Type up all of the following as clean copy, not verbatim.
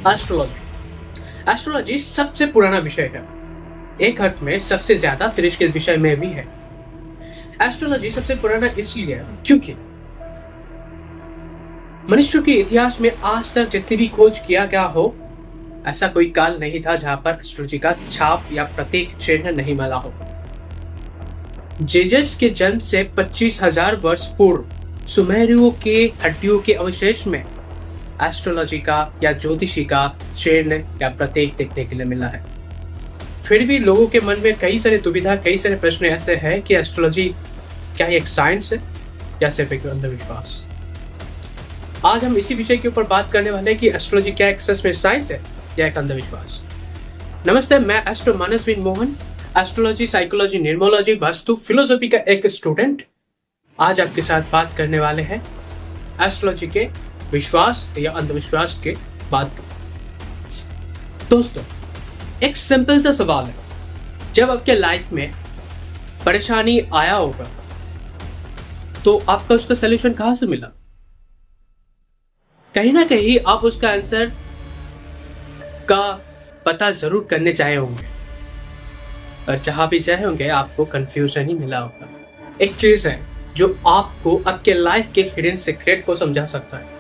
Astrology astrology सबसे पुराना विषय है। एक अर्थ में सबसे ज्यादा तिरस्कृत विषय में भी है। एस्ट्रोलॉजी सबसे पुराना इसलिए है क्योंकि मनुष्य के इतिहास में आज तक जितनी भी खोज किया गया हो, ऐसा कोई काल नहीं था जहां पर एस्ट्रोलॉजी का छाप या प्रतीक चिन्ह नहीं मिला हो। जीसस के जन्म से 25,000 वर्ष पूर्व सुमेरियों के हड्डियों के अवशेष में एस्ट्रोलॉजी का या ज्योतिषी का चिन्ह या प्रतीक देखने के लिए मिला है। फिर भी लोगों के मन में कई सारी दुविधा, कई सारे प्रश्न ऐसे हैं कि एस्ट्रोलॉजी क्या एक साइंस है या सिर्फ एक अंधविश्वास। आज हम इसी विषय के ऊपर बात करने वाले हैं कि एस्ट्रोलॉजी क्या एक सच में साइंस है या एक अंधविश्वास। नमस्ते, मैं astro Manasvin Mohan, astrology, psychology, numerology, vastu, philosophy का एक स्टूडेंट। आज आपके साथ बात करने वाले हैं एस्ट्रोलॉजी के विश्वास या अंधविश्वास के बात। दोस्तों, एक सिंपल सा सवाल है, जब आपके लाइफ में परेशानी आया होगा तो आपका उसका सलूशन कहां से मिला? कहीं ना कहीं आप उसका आंसर का पता जरूर करने चाहे होंगे, और जहां भी चाहे होंगे आपको कंफ्यूजन ही मिला होगा। एक चीज है जो आपको आपके लाइफ के हिडन सीक्रेट को समझा सकता है,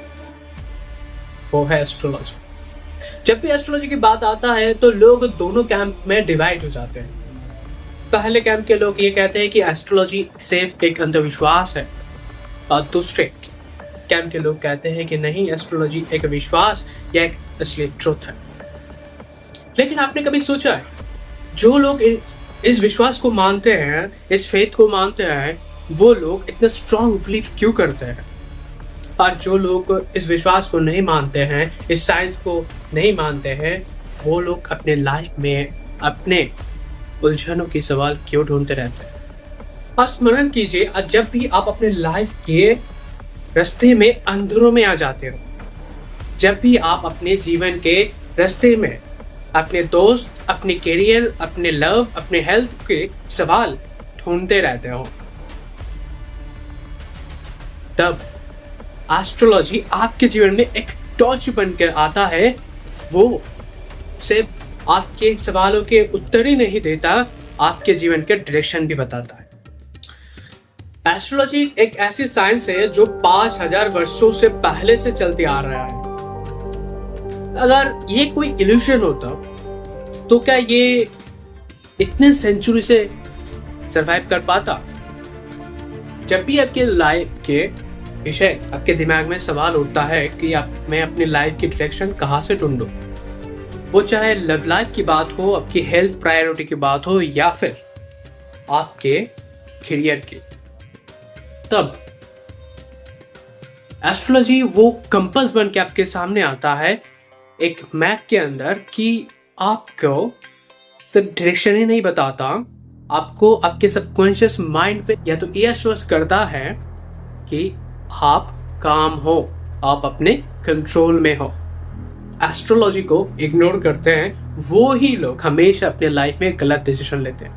वो है एस्ट्रोलॉजी। जब भी एस्ट्रोलॉजी की बात आता है तो लोग दोनों कैंप में डिवाइड हो जाते हैं। पहले कैंप के लोग ये कहते हैं कि एस्ट्रोलॉजी सिर्फ एक अंधविश्वास है, और दूसरे कैंप के लोग कहते हैं कि नहीं, एस्ट्रोलॉजी एक विश्वास या एक असली ट्रुथ है। लेकिन आपने कभी सोचा है, जो लोग इस विश्वास को मानते हैं, इस फेथ को मानते हैं, वो लोग इतना स्ट्रॉन्ग बिलीव क्यों करते हैं? और जो लोग इस विश्वास को नहीं मानते हैं, इस साइंस को नहीं मानते हैं, वो लोग अपने लाइफ में अपने उलझनों की सवाल क्यों ढूंढते रहते हैं? और स्मरण कीजिए, जब भी आप अपने लाइफ के रास्ते में अंधेरों में आ जाते हो, जब भी आप अपने जीवन के रास्ते में अपने दोस्त, अपने करियर, अपने लव, अपने हेल्थ के सवाल ढूंढते रहते हो, तब एस्ट्रोलॉजी आपके जीवन में एक टॉर्च बनकर आता है। वो सिर्फ आपके सवालों के उत्तर ही नहीं देता, आपके जीवन के डायरेक्शन भी बताता है। एस्ट्रोलॉजी एक ऐसी साइंस है जो 5,000 वर्षों से पहले से चलती आ रहा है। अगर ये कोई इल्यूशन होता तो क्या ये इतने सेंचुरी से सरवाइव कर पाता? जब भी आपके लाइफ के विषय आपके दिमाग में सवाल उठता है कि मैं अपनी लाइफ की डायरेक्शन कहाँ से ढूंढूं, वो चाहे लव लाइफ की बात हो, आपकी हेल्थ प्रायोरिटी की बात हो, या फिर आपके करियर की, तब एस्ट्रोलॉजी वो कंपास बन के आपके सामने आता है एक मैप के अंदर, कि आपको सिर्फ डायरेक्शन ही नहीं बताता, आपको आपके सबकॉन्शियस माइंड पे या तो ये आश्वस्त करता है कि आप काम हो, आप अपने कंट्रोल में हो। एस्ट्रोलॉजी को इग्नोर करते हैं वो ही लोग हमेशा अपने लाइफ में गलत डिसीजन लेते हैं,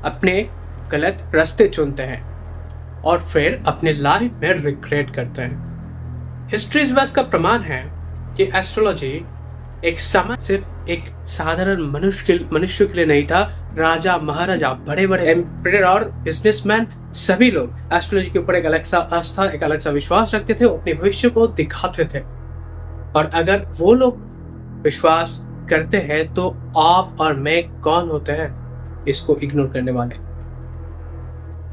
अपने गलत रास्ते चुनते हैं, और फिर अपने लाइफ में रिग्रेट करते हैं। हिस्ट्री इस बात का प्रमाण है कि एस्ट्रोलॉजी एक समय सिर्फ एक साधारण मनुष्य के लिए नहीं था। राजा, महाराजा, बड़े बड़े एम्परर और बिजनेसमैन, सभी लोग एस्ट्रोलॉजी के ऊपर एक अलग सा आस्था, एक अलग सा विश्वास रखते थे, अपने भविष्य को दिखाते थे। और अगर वो लोग विश्वास करते हैं तो आप और मैं कौन होते हैं इसको इग्नोर करने वाले?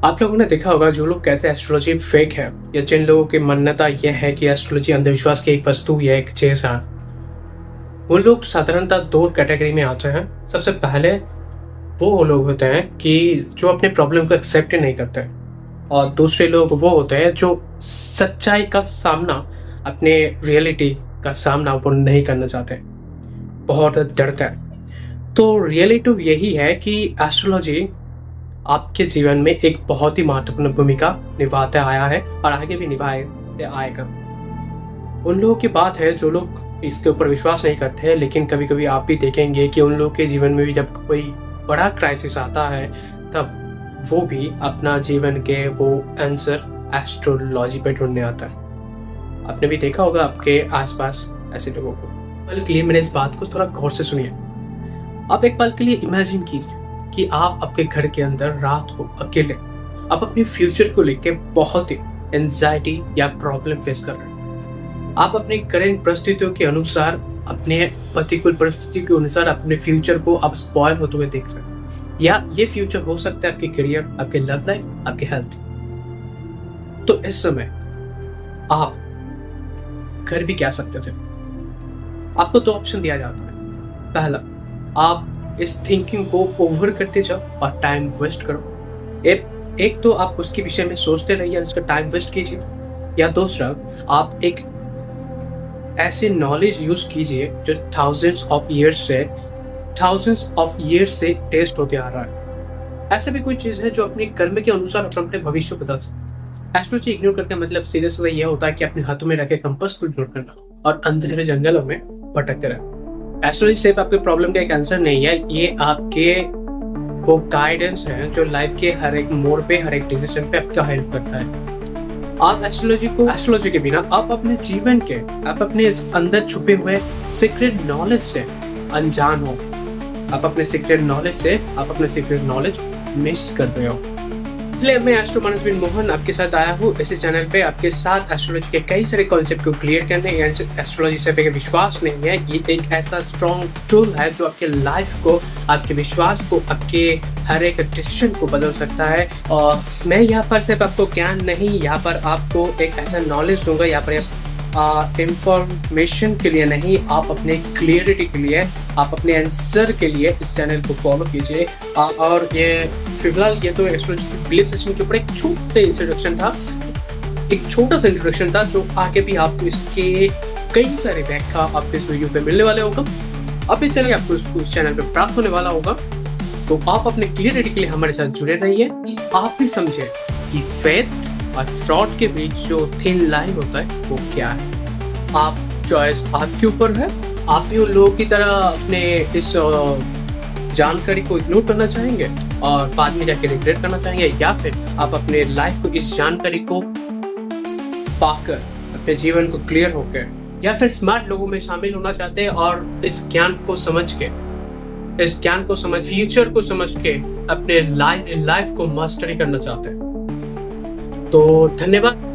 आप लोगों ने देखा होगा, जो लोग कहते हैं एस्ट्रोलॉजी फेक है, या जिन लोगों की मान्यता यह है कि एस्ट्रोलॉजी अंधविश्वास की एक वस्तु या एक चीज है, वो लोग साधारणतः दो कैटेगरी में आते हैं। सबसे पहले वो लोग होते हैं कि जो अपने प्रॉब्लम को एक्सेप्ट ही नहीं करते, और दूसरे लोग वो होते हैं जो सच्चाई का सामना, अपने रियलिटी का सामना वो नहीं करना चाहते, बहुत डरते हैं। तो रियलिटी यही है कि एस्ट्रोलॉजी आपके जीवन में एक बहुत ही महत्वपूर्ण भूमिका निभाते आया है और आगे भी निभाते आएगा। उन लोगों की बात है जो लोग इसके ऊपर विश्वास नहीं करते हैं, लेकिन कभी कभी आप भी देखेंगे कि उन लोगों के जीवन में भी जब कोई बड़ा क्राइसिस आता है, तब वो भी अपना जीवन के वो आंसर एस्ट्रोलॉजी पे ढूंढने आता है। आपने भी देखा होगा आपके आसपास ऐसे लोगों को। पल के लिए मेरे इस बात को थोड़ा गौर से सुनिए। आप एक पल के लिए इमेजिन कीजिए कि आप आपके घर के अंदर रात को अकेले आप अपने फ्यूचर को लेके बहुत ही एंजाइटी या प्रॉब्लम फेस कर रहे हैं। आप अपनी करंट परिस्थितियों के अनुसार, अपने प्रतिकूल परिस्थिति के अनुसार अपने फ्यूचर को आप स्पॉइल होते हुए देख रहे हैं। या ये फ्यूचर हो सकता है आपके करियर, आपके लव लाइफ, आपके हेल्थ। तो इस समय आप कर भी क्या सकते थे? आपको दो ऑप्शन दिया जाता है। पहला, आप इस थिंकिंग को ओवर करते जाओ और टाइम वेस्ट करो। एक तो आप उसके विषय में सोचते रहिए, उसका टाइम वेस्ट कीजिए। या दूसरा, आप एक ऐसे नॉलेज यूज कीजिए जो थाउजेंड्स ऑफ ईयर्स से टेस्ट होते आ रहा है। ऐसा भी कोई चीज है जो अपने कर्म के अनुसार अपने भविष्य बदल सकते। एस्ट्रोलॉजी इग्नोर करके मतलब सीधे सीधे यह होता है कि अपने हाथों में रखे कंपास को इग्नोर करना और अंधेरे जंगलों में भटकते रहना। एस्ट्रोलॉजी सिर्फ आपके प्रॉब्लम का एक आंसर नहीं है, ये आपके वो गाइडेंस है जो लाइफ के हर एक मोड़ पे, हर एक डिसीजन पे आपका हेल्प करता है। आप एस्ट्रोलॉजी के बिना आप अपने जीवन के, आप अपने अंदर छुपे हुए सीक्रेट नॉलेज से अनजान हो। आप अपने सीक्रेट नॉलेज मिस कर रहे हो। इसलिए मैं एस्ट्रो बिन मोहन आपके साथ आया हूँ इसी चैनल पे, आपके साथ एस्ट्रोलॉजी के कई सारे कॉन्सेप्ट को क्लियर करने। एस्ट्रोलॉजी सिर्फ एक विश्वास नहीं है, ये एक ऐसा स्ट्रॉन्ग टूल है जो आपके लाइफ को, आपके विश्वास को, आपके हर एक डिसीजन को बदल सकता है। और मैं यहाँ पर सिर्फ आपको ज्ञान नहीं, यहाँ पर आपको एक ऐसा नॉलेज दूंगा, यहाँ पर इंफॉर्मेशन के लिए नहीं, आप अपने क्लियरिटी के लिए, आप अपने आंसर के लिए इस चैनल को फॉलो कीजिए। और ये फिलहाल ये तो एस्ट्रोलॉजी बिलीफ सिस्टम के ऊपर एक छोटा सा इंट्रोडक्शन था जो आगे भी आपको इसके कई सारे व्याख्या आपको इस वीडियो पे मिलने वाले होगा। अब इस चैनल आपको इस चैनल पे प्राप्त होने वाला होगा। तो आप अपने क्लियरिटी के लिए हमारे साथ जुड़े रहिए। आप भी समझे कि फेथ और फ्रॉड के बीच जो थिन लाइन होता है वो क्या है। आप चॉइस आपके ऊपर है। आप भी उन लोगों की तरह अपने इस जानकारी को इग्नोर करना चाहेंगे और बाद में जाके रिग्रेट करना चाहेंगे, या फिर आप अपने लाइफ को, इस जानकारी को पाकर अपने जीवन को क्लियर होकर, या फिर स्मार्ट लोगों में शामिल होना चाहते हैं और इस ज्ञान को समझ, फ्यूचर को समझ के अपने लाइफ को मास्टरी करना चाहते हैं। तो धन्यवाद।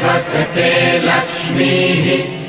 वसते लक्ष्मीः